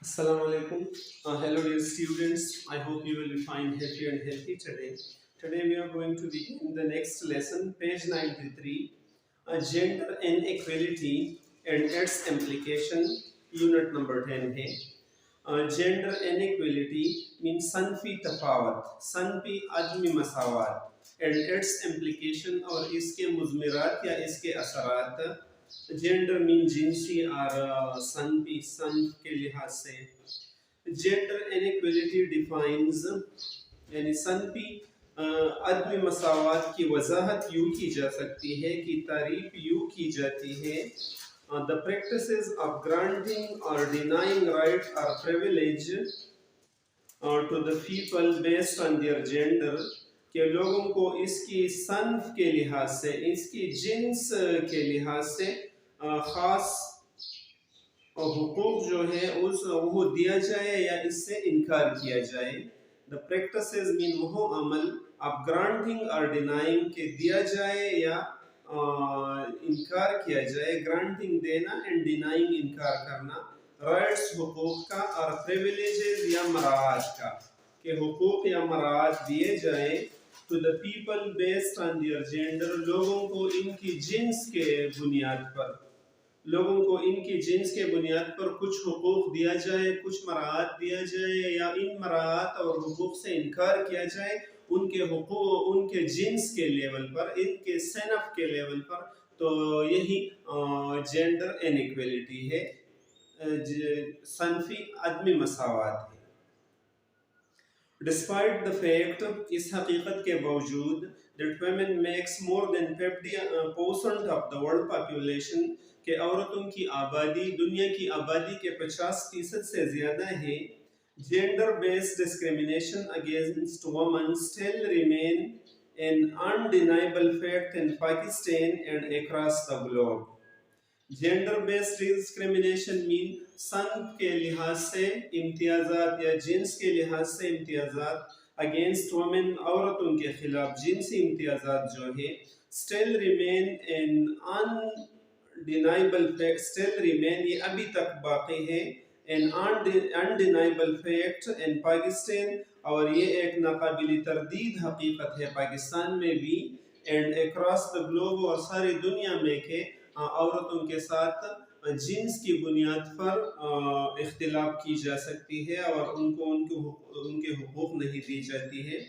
Assalamu alaikum. Hello, dear students. I hope you will be fine, happy, and healthy today. Today, we are going to begin the next lesson, page 93, Gender Inequality and its Implication, unit number 10 है. Gender inequality means सनफी तफावत, सनफी अदमी मसावत and its implication और इसके मुज़मिरात या इसके असरात. Gender mean जिनसी और सनफी सनफ के लिहाज से. जेंडर इनइक्वालिटी डिफाइंस यानी सनफी अदमी मसावत की वजाहत यूँ की जा सकती है कि तारीफ यूँ की जाती है the practices of granting or denying right or privilege to the people based on their gender के लोगों को इसकी सनफ के लिहाज से, इसकी जिन्स के लिहाज से ख़ास हुकूक जो है उस वो दिया जाए या इससे इनकार किया जाए. द प्रैक्टिसेस मीन वो अमल अब ग्रांटिंग और डिनाइंग के दिया जाए या इनकार किया जाए. ग्रांटिंग देना एंड डिनाइंग इनकार करना. राइट्स हुकूक का और प्रिविलेजेस या मराआत का के हुकूक या मराआत दिए जाए to the people based on their gender. लोगों को इनकी जिन्स के बुनियाद पर, लोगों को इनकी जिन्स के बुनियाद पर कुछ हुकूक दिया जाए, कुछ मराआत दिया जाए या इन मराआत और हुकूक से इनकार किया जाए उनके हुकूक, उनके जिन्स के लेवल पर, इनके सनफ के लेवल पर. तो यही जेंडर इनइक्वालिटी है, सनफी अदमी मसावत है. Despite the fact, इस हकीकत के बावजूद that women makes more than 50% of the world population, के औरतों की आबादी दुनिया की आबादी के 50% से ज़्यादा है. Gender based discrimination against women still remain an undeniable fact in Pakistan and across the globe. Gender based discrimination मीन सन के लिहाज से इम्तियाजात या जिन्स के लिहाज से इम्तियाजात अगेंस्ट वुमेन, औरतों के खिलाफ जिनसी इम्तियाजात जो है still remain an undeniable fact. Still remain ये अभी तक बाकी है an undeniable fact in Pakistan, और ये एक नाकाबिल तरदीद हकीकत है पाकिस्तान में भी एंड अक्रॉस द ग्लोब और सारी दुनिया में के औरतों के साथ जिन्स की बुनियाद पर इख्तिलाफ की जा सकती है और उनको उनके हुकूक नहीं दी जाती है.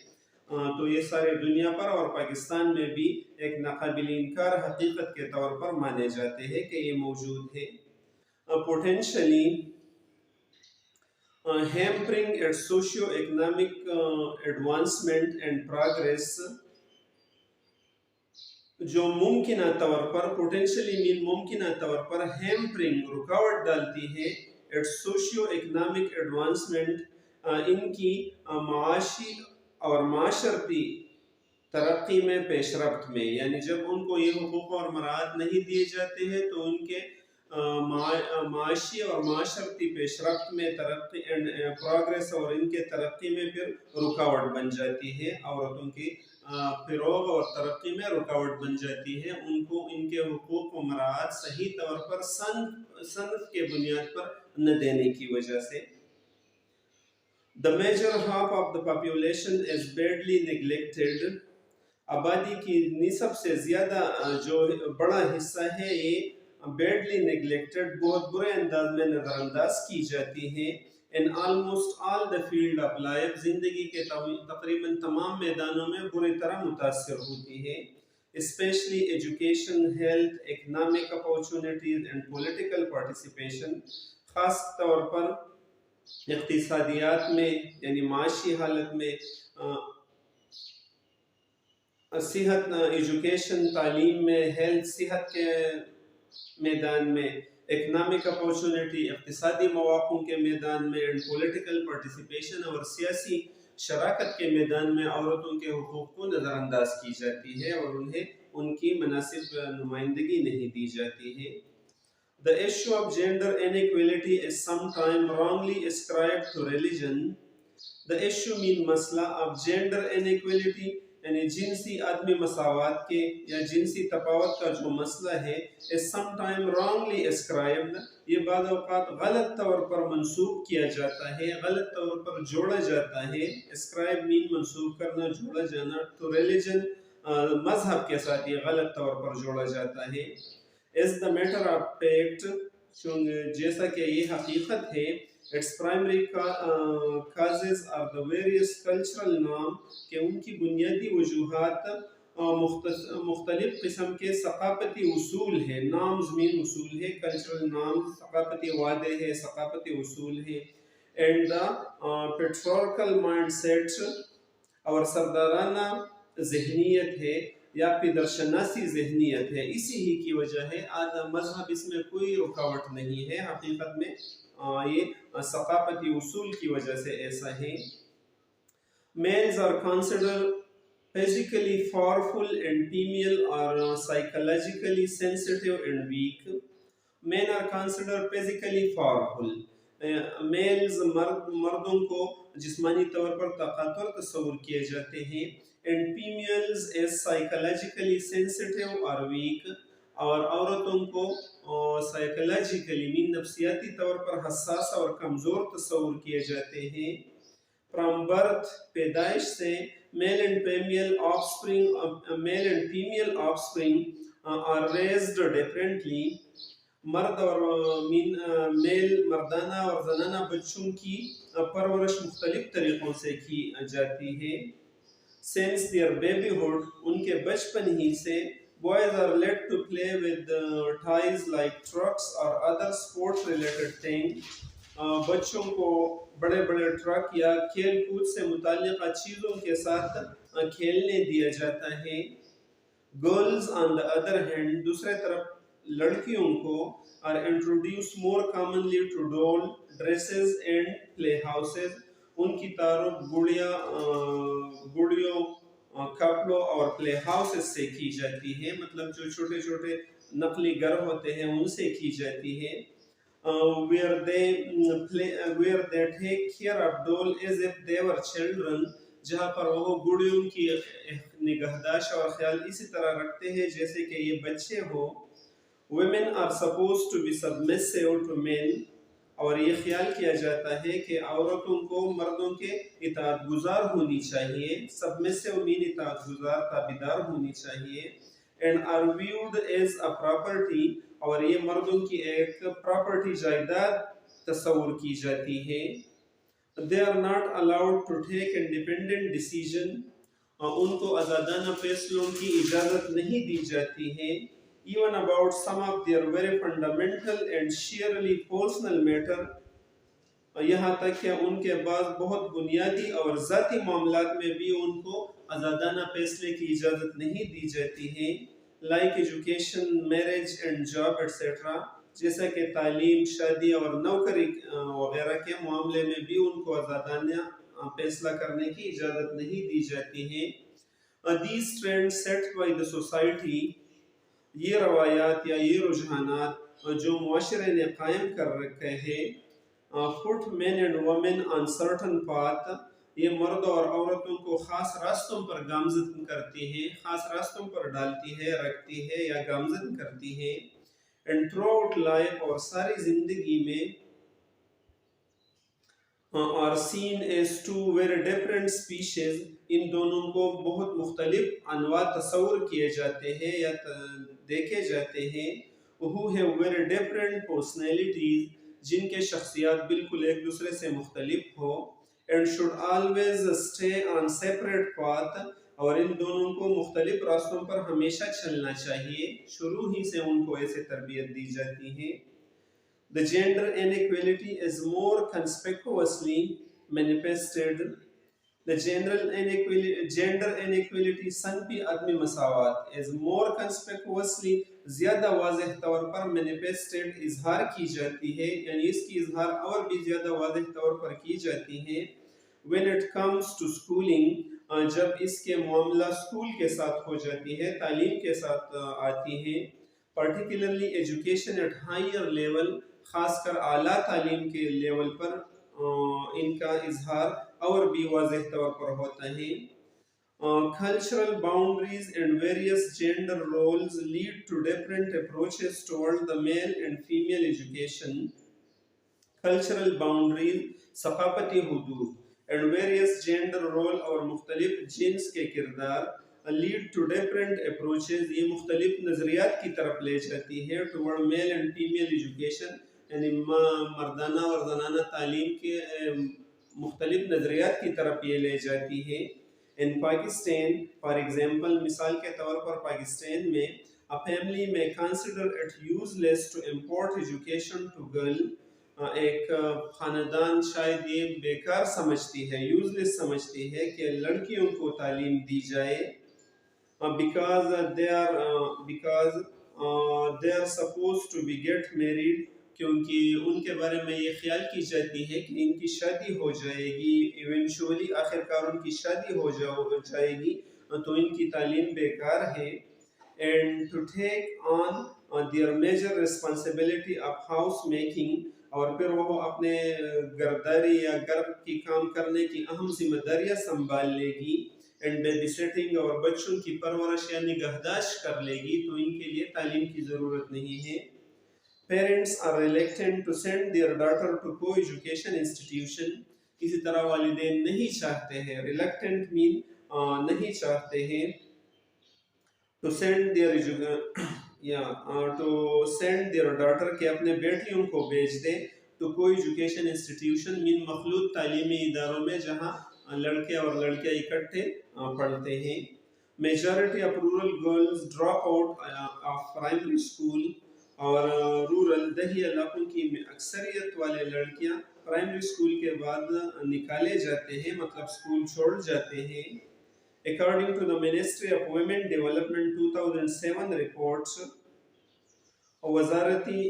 तो ये सारे दुनिया पर और पाकिस्तान में भी एक नाकाबिल इनकार हकीकत के तौर पर माने जाते हैं कि ये मौजूद है. Potentially hampering it's socio economic advancement and progress, जो मुमकिन तौर पर, पोटेंशियली मीन मुमकिन तौर पर, हैम्परिंग रुकावट डालती है इट्स सोशियो इकोनॉमिक एडवांसमेंट, इनकी माशी और माशरती तरक्की में, पेशरफ्त में. यानी जब उनको ये हुकूक और मराआत नहीं दिए जाते हैं तो उनके माशी और माशरती पेशरफ्त में तरक्की एंड प्रोग्रेस और इनके तरक्की में फिर रुकावट बन जाती है. औरतों की फिरोग और तरक्की में रुकावट बन जाती है. उनको इनके हुकूक व मराआत सही तौर पर सनफ के बुनियाद पर न देने की वजह से. The major half of the population is badly neglected. आबादी की निस्बत से ज़्यादा जो बड़ा हिस्सा है ये बैडली नेग्लेक्टेड, बहुत बुरे अंदाज में नज़रअंदाज की जाती है. In almost all the field of life, जिंदगी के तकरीबन तमाम मैदानों में बुरी तरह मुतासर होती है. Especially education, health, economic opportunities and political participation. ख़ास तौर पर इक़्तिसादियात में यानी माशी हालत में, सेहत, एजुकेशन तालीम में, हेल्थ सेहत के मैदान में, इकनॉमिक अपॉर्चुनिटी इक़्तिसादी मौक़ों के मैदान में एंड पॉलिटिकल पार्टिसिपेशन और सियासी शराकत के मैदान में औरतों के हुकूक़ को नज़रअंदाज की जाती है और उन्हें उनकी मुनासिब नुमाइंदगी नहीं दी जाती है. The issue of gender inequality is sometimes wrongly ascribed to religion. The issue mean मसला of gender inequality यानी जिनसी आदमी मसावत के या जिनसी तफावत का जो मसला है is sometimes wrongly ascribed, ये बाद औक़ात गलत तौर पर मंसूब किया जाता है, गलत तौर पर जोड़ा जाता है। एस्क्राइब मीन मंसूब करना, जोड़ा जाना। तो रिलीजन मजहब के साथ ये गलत तौर पर जोड़ा जाता है। Is the matter of fact, जैसा कि ये हकीकत है। Its primary causes are the various cultural norm, कि उनकी बुनियादी वजूहात मुख्तलिफ किस्म के सकाफती उसूल है। नाम्स मीन उसूल है, कल्चरल नाम सकाफती वादे है, सकाफती उसूल है। एंड द पेट्रोर्कल माइंड सेट, और सरदाराना जहनीत है या पिदरशनासी जहनीत है। इसी ही की वजह है आज मजहब इसमें कोई रुकावट नहीं है। हकीकत में ये सकाफती उसूल की वजह से ऐसा है। Males are considered physically powerful and female are psychologically sensitive and weak. Men are considered physically powerful. Males मर्दों को जिस्मानी तौर पर ताकतवर तस्वुर किए जाते हैं। And females as psychologically sensitive or weak. और औरतों को साइकोलॉजिकली मीन नफ्सियाती तौर पर हसास और कमज़ोर तस्वुर किए जाते हैं। From birth, पैदाइश से, male and female offspring are raised differently. मर्द और मेल मर्दाना और जनाना बच्चों की परवरिश मुख्तलिफ तरीक़ों से की जाती है। Since their babyhood, उनके बचपन ही से, boys are led to play with toys like trucks or other sports related things. बच्चों को बड़े बड़े ट्रक या खेल कूद से मुताल्लिक़ चीज़ों के साथ खेलने दिया जाता है। Girls on the other hand, दूसरे तरफ लड़कियों को are introduce more commonly to doll, dresses and play houses. उनकी तारुफ गुड़ियों, कपड़ों और प्ले हाउसेस से की जाती है। मतलब जो छोटे छोटे नकली घर होते हैं उनसे की जाती है। Where they take care of doll as if they were children, जहाँ पर वो गुड़ियों की निगहदाश्त और ख्याल इसी तरह रखते हैं जैसे कि ये बच्चे हो। Women are supposed to be submissive to men, और ये ख्याल किया जाता है कि औरतों को मर्दों के इताअत गुजार होनी चाहिए। Submissive मीन इताअत गुजार, ताबेदार होनी चाहिए। And are viewed as a property, और ये मर्दों की एक प्रॉपर्टी, जायदाद तस्वुर की जाती है। They are not allowed to take independent decision, उनको आज़ादाना फैसलों की इजाज़त नहीं दी जाती है। Even about some of their very fundamental and sheerly personal matter, यहाँ तक कि उनके बाद बहुत बुनियादी और ज़ाती मामलात में भी उनको आज़ादाना फैसले की इजाज़त नहीं दी जाती है। Like education, marriage and job etc. जैसा कि तालीम, शादी और नौकरी वगैरह के मामले में भी उनको आज़ादाना फैसला करने की इजाज़त नहीं दी जाती है। These trends set by the society, ये रवायात या ये रुझानात जो मुआशरे ने कायम कर रखे हैं, put men and women on certain path, ये मर्द और औरतों को ख़ास रास्तों पर गामज़द करती है, ख़ास रास्तों पर डालती है, रखती है या गामज़द करती है। एंड थ्रू आउट लाइफ, और सारी ज़िंदगी में, are seen as two very different species, इन दोनों को बहुत मुख्तलिफ अनवा तस्वुर किए जाते हैं या देखे जाते हैं। who have very different personalities, जिनके शख्सियात बिल्कुल एक दूसरे से मुख्तलिफ हो। and should always stay on separate path, और इन दोनों को मुख्तलिफ रास्तों पर हमेशा चलना चाहिए। शुरू ही से उनको ऐसे तरबियत दी जाती है। The gender inequality is more conspicuously manifested. The gender inequality संपी अदमी मसावात is more conspicuously, ज़्यादा वाज़ेह तौर पर manifested, इजहार की जाती है, यानी इसकी इजहार और भी ज़्यादा वाज़ेह तौर पर की जाती है। When it comes to schooling, जब इसके मामला स्कूल के साथ हो जाती है, तालीम के साथ आती है। Particularly education at higher level, खासकर आला तालीम के लेवल पर इनका इजहार और भी वाज़ेह तौर पर होता है। Cultural boundaries and various gender roles lead to different approaches toward the male and female education. Cultural boundaries, सकाफती हदूद and various gender role और मुख्तलिफ जिन्स के किरदार lead to different approaches, ये मुख्तलिफ नज़रियात की तरफ ले जाती है toward male and female education, यानी मर्दाना और जनाना तालीम के मुख्तलिफ नज़रियात की तरफ ये ले जाती है. In Pakistan, for example, मिसाल के तौर पर पाकिस्तान में a family may consider it useless to import education to girl. एक खानदान शायद ये बेकार समझती है, यूजलेस समझती है कि लड़कियों को तालीम दी जाए, because they are supposed to be get married, क्योंकि उनके बारे में ये ख्याल की जाती है कि इनकी शादी हो जाएगी, इवेंचुअली आखिरकार उनकी शादी हो जाएगी, तो इनकी तालीम बेकार है. And to take on their major responsibility of house making, और फिर वो अपने घरदारी या घर की काम करने की अहम जिम्मेदारियां संभाल लेगी. एंड बेबी सेटिंग, और बच्चों की परवरिश या निगहदाश्त कर लेगी, तो इनके लिए तालीम की ज़रूरत नहीं है. Parents are reluctant to send their daughter to co-education institution. इसी तरह वालिदैन नहीं चाहते हैं, reluctant mean नहीं चाहते हैं, to send their daughter के अपने बेटियों को भेज दे तो कोई एजुकेशन इंस्टीट्यूशन मीन मखलूत तालीमी इदारों में जहाँ लड़के और लड़कियाँ इकट्ठे पढ़ते हैं. Majority of rural girls drop out of primary school, और रूरल दही इलाकों की अक्सरियत वाले लड़कियां प्राइमरी स्कूल के बाद निकाले जाते हैं, मतलब स्कूल छोड़ जाते हैं. According to the Ministry of Women Development 2007 reports, वजारती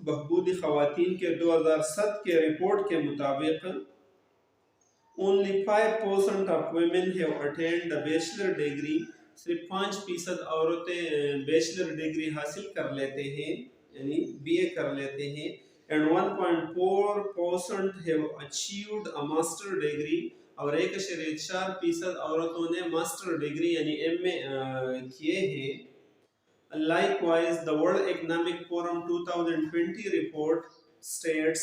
बहबूदी ख़वातीन के 2007 के रिपोर्ट के मुताबिक only 5% of women have attained the bachelor degree. सिर्फ 5% औरतें बैचलर डिग्री हासिल कर लेते हैं, यानी बीए कर लेते हैं. And 1.4% have achieved a master degree, और 1.4% औरतों ने मास्टर डिग्री यानी एमए किए हैं. Likewise, the World Economic Forum 2020 report states,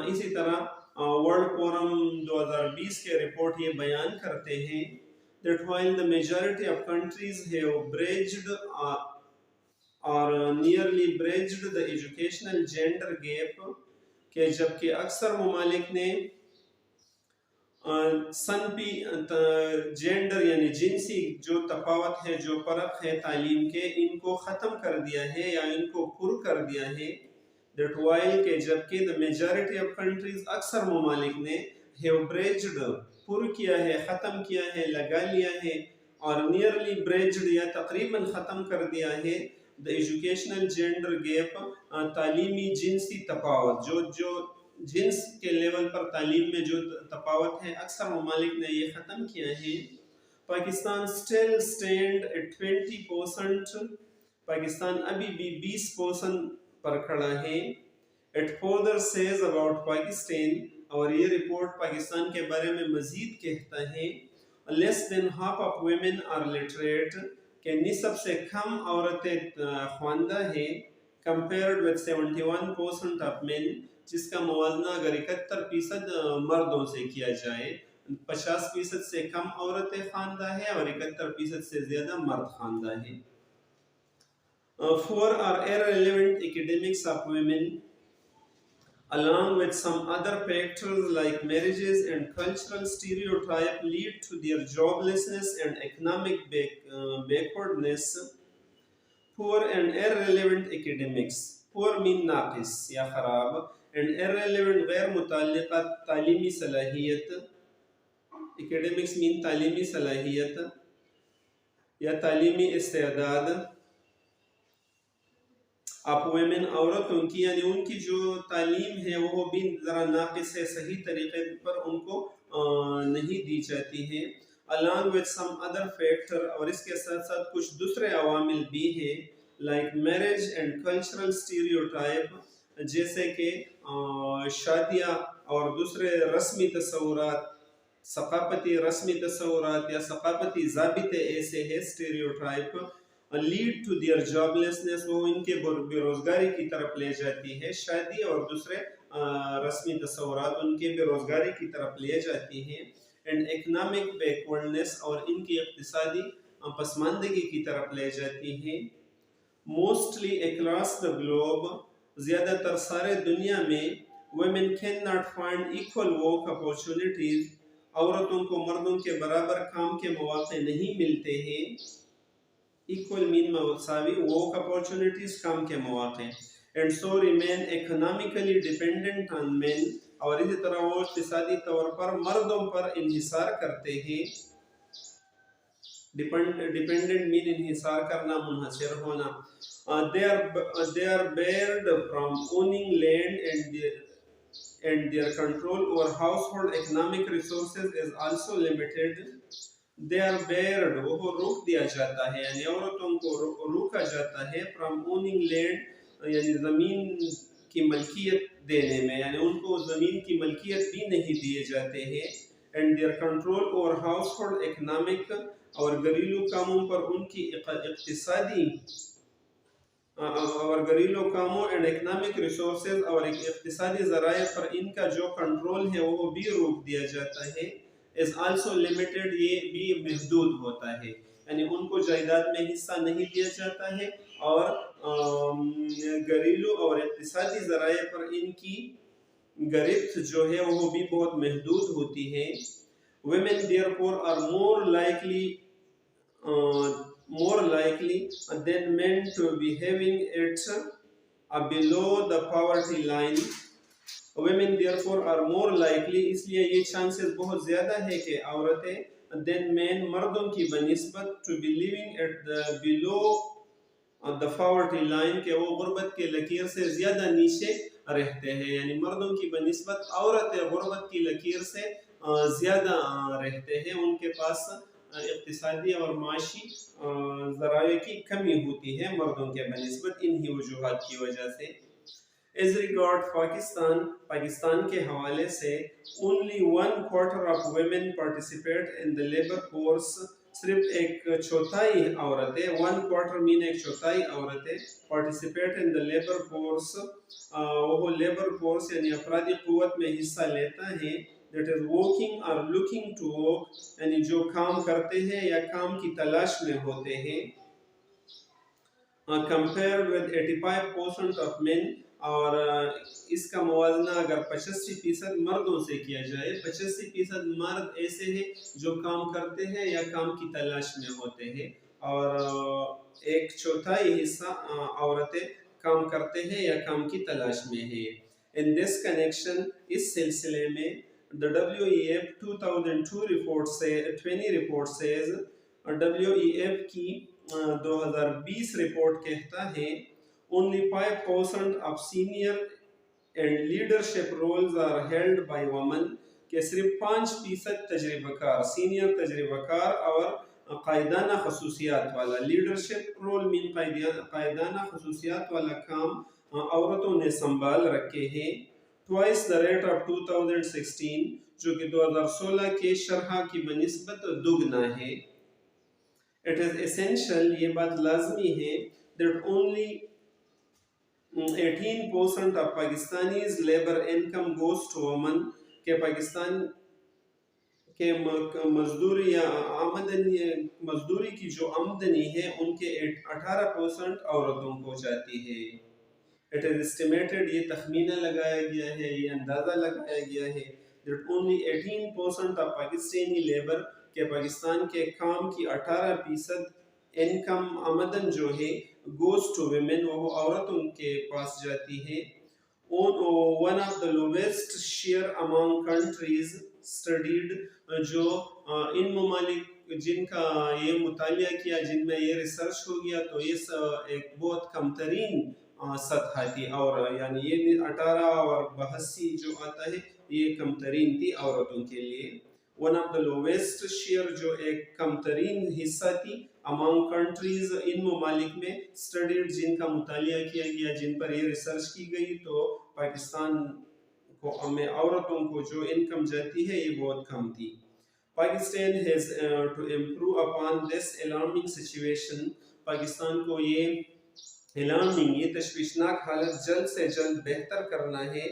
इसी तरह वर्ल्ड फोरम 2020 के रिपोर्ट ये बयान करते हैं that while the majority of countries have bridged or nearly bridged the educational gender gap, के जबकि अक्सर ममालिक ने सनपी जेंडर यानी जिनसी जो तफावत है, जो फ़र्क है तालीम के, इनको ख़त्म कर दिया है या इनको पुर कर दिया है. that while के जबकि the majority of countries अक्सर ममालिक ने have bridged पुर किया है, ख़त्म किया है, लगा लिया है, और नियरली ब्रेज्ड या तकरीबन ख़त्म कर दिया है द एजुकेशनल जेंडर गैप, तालीमी जिनसी तफावत, जो जिन्स के लेवल पर तालीम में जो तफावत है, अक्सर ममालिक ने ये ख़त्म किया है. Pakistan still stand at 20%, Pakistan अभी भी 20% पर खड़ा है. It further says about Pakistan, और ये रिपोर्ट पाकिस्तान के बारे में मजीद कहता है less than half of women are literate, के निस्ब से कम औरतें ख्वांदा है कंपेयर्ड विद 71% ऑफ मेन, जिसका मुवाजना अगर 71% मर्दों से किया जाए, 50% से कम औरतें ख्वांदा है और 71% से ज़्यादा मर्द ख्वांदा है. 4 are irrelevant academics of women, along with some other factors like marriages and cultural stereotype lead to their joblessness and economic backwardness. Poor and irrelevant academics, poor mean नाकिस या खराब, and irrelevant गैर मुताल्लिक़ा तालीमी सलाहियत, academics mean तालीमी सलाहियत या तालीमी इस्तेदाद आप वुमेन औरतों की, यानी उनकी जो तालीम है वो भी ज़रा नाक़िस है, सही तरीके पर उनको नहीं दी जाती है. Along with some other factor, और इसके साथ साथ कुछ दूसरे अवामिल भी हैं like marriage and cultural stereotype, जैसे कि शादियाँ और दूसरे रस्मी तस्वुरात सकाफती रस्मी तस्वुरात या सकाफती ज़ाबिते ऐसे है stereotype lead to their joblessness, वो इनके बेरोजगारी की तरफ ले जाती है। शादी और दूसरे रस्मी तस्वुरात उनके बेरोजगारी की तरफ ले जाती हैं। एंड इकनॉमिक बैकवर्डनेस, और इनकी इक्तिसादी पसमानदगी की तरफ ले जाती हैं। मोस्टली अक्रॉस द ग्लोब, ज़्यादातर सारे दुनिया में, women cannot find equal work opportunities, औरतों को मर्दों के बराबर काम के मौके नहीं मिलते हैं। इक्वल मीन मसावी, वर्क अपॉर्चुनिटीज काम के मौके। And so remain economically dependent on main, और इसी तरह वो इक़्तिसादी तौर पर मर्दों पर इन्हिसार करते हैं। डिपेंडेंट मीन इन्हिसार करना, मुनहसर होना। they are barred from owning land, and their control over household economic resources is also limited. They are barred, वो रोक दिया जाता है, यानी औरतों को रोका जाता है from owning land, यानी ज़मीन की मलकियत देने में, यानी उनको ज़मीन की मलकियत भी नहीं दिए जाते हैं। and their control over household economic, और घरेलू कामों पर उनकी इक़्तिसादी और घरेलू कामों एंड इकनॉमिक रिसोर्सेज और इक़्तिसादी ज़राए पर इनका जो कंट्रोल है वो भी रोक दिया जाता है। इज़ आल्सो लिमिटेड, ये भी महदूद होता है, यानी उनको जायदाद में हिस्सा नहीं दिया जाता है, और घरेलू और इक़्तिसादी ज़राए पर इनकी गिरफ्त जो है वो भी बहुत महदूद होती है। women therefore are more likely than men to be having it below the poverty line. Women therefore are more likely, इसलिए ये चांसेस बहुत ज़्यादा है कि औरतें than men, मर्दों की बनिस्बत, to be living at the below the poverty line, के वो गुर्बत के लकीर से ज़्यादा नीचे रहते हैं, यानी मर्दों की बनिस्बत औरतें गुर्बत की लकीर से ज़्यादा रहते हैं, उनके पास इक़्तिसादी और माशी ज़राए की कमी होती है मर्दों के बनिस्बत, इन्हीं वजूहात की वजह से। एज रिगार्ड पाकिस्तान, पाकिस्तान के हवाले से, only 1/4 of women participate in the labor force, सिर्फ एक चौथाई औरतें, 1/4 मीन एक चौथाई औरतें, participate in the labour force, वो लेबर फोर्स यानी अफरादी क़ुव्वत में हिस्सा लेता है। दैट इज वर्किंग और लुकिंग टू वर्क, यानी जो काम करते हैं या काम की तलाश में होते हैं। कंपेयर्ड विद 85% ऑफ मेन, और इसका मुवाजना अगर 85% मर्दों से किया जाए, 85% मर्द ऐसे हैं जो काम करते हैं या काम की तलाश में होते हैं, और एक चौथाई हिस्सा औरतें काम करते हैं या काम की तलाश में है। इन दिस कनेक्शन, इस सिलसिले में, the WEF 2002 report से 20 report says, WEF की 2020 रिपोर्ट कहता है, only 5% of senior and leadership roles are held by women, के सिर्फ 5% तजर्बाकार, सीनियर तजर्बाकार और कायदाना खसूसियात वाला, लीडरशिप रोल मीन कायदाना खसूसियात वाला काम औरतों ने संभाल रखे हैं। ट्वाइस द रेट ऑफ 2016, जो कि 2016 के शरह की बनिस्बत दुगना है। इट इज एसेंशियल, ये बात लाजमी है, that only 18% of Pakistanis labour income goes to women, के पाकिस्तान के मजदूरी या मजदूरी की जो आमदनी है उनके 18% औरतों को जाती है। इट इज एस्टिमेटेड, ये तखमीना लगाया गया है, ये अंदाज़ा लगाया गया है, that only 18% of Pakistani labour, के पाकिस्तान के काम की 18% इनकम आमदन जो है गोज टू वुमेन, वो औरतों के पास जाती है। One of the lowest share among countries studied, जो इन ममालिक जिनका ये मुतालिया किया, जिनमें ये रिसर्च हो गया, तो ये एक बहुत कम तरीन सतह थी, और यानी ये 18 और 82 जो आता है ये कम तरीन थी औरतों के लिए। One of the lowest share, जो एक कम तरीन हिस्सा थी अमंग कंट्रीज, इन ममालिक में स्टडीड, जिनका मुतालिया किया गया, जिन पर ये रिसर्च की गई, तो पाकिस्तान को में औरतों को जो इनकम जाती है ये बहुत कम थी। Pakistan has to improve upon this alarming situation. Pakistan को ये alarming, ये तशवीशनाक हालत जल्द से जल्द बेहतर करना है,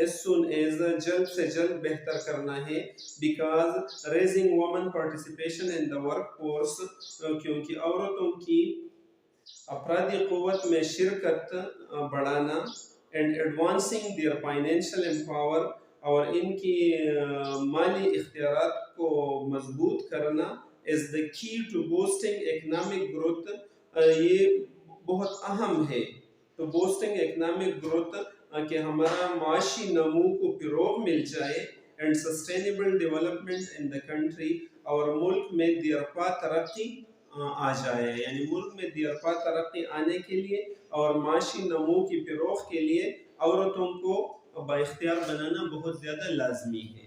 as soon as जल्द से जल्द बेहतर करना है, because raising women participation in the workforce, क्योंकि औरतों की अफरादी क़ुव्वत में शिरकत बढ़ाना, and advancing their financial empower, और इनकी माली इख्तियारात को मजबूत करना is the key to boosting economic growth, ये बहुत अहम है। तो boosting economic growth कि हमारा माशी नमू को फ़रोग़ मिल जाए, and sustainable development in the country, और मुल्क में देरपा तरक्की आ जाए, यानी मुल्क में देरपा तरक्की आने के लिए और माशी नमू की फ़रोग़ के लिए औरतों को बाइख्तियार बनाना बहुत ज़्यादा लाजमी है।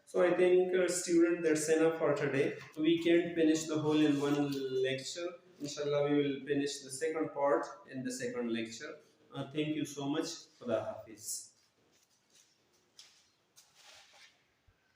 So I think student, that's enough for today. We can't finish the whole in one lecture. Inshallah we will finish the second part in the second lecture. Thank you so much. Khuda Hafiz.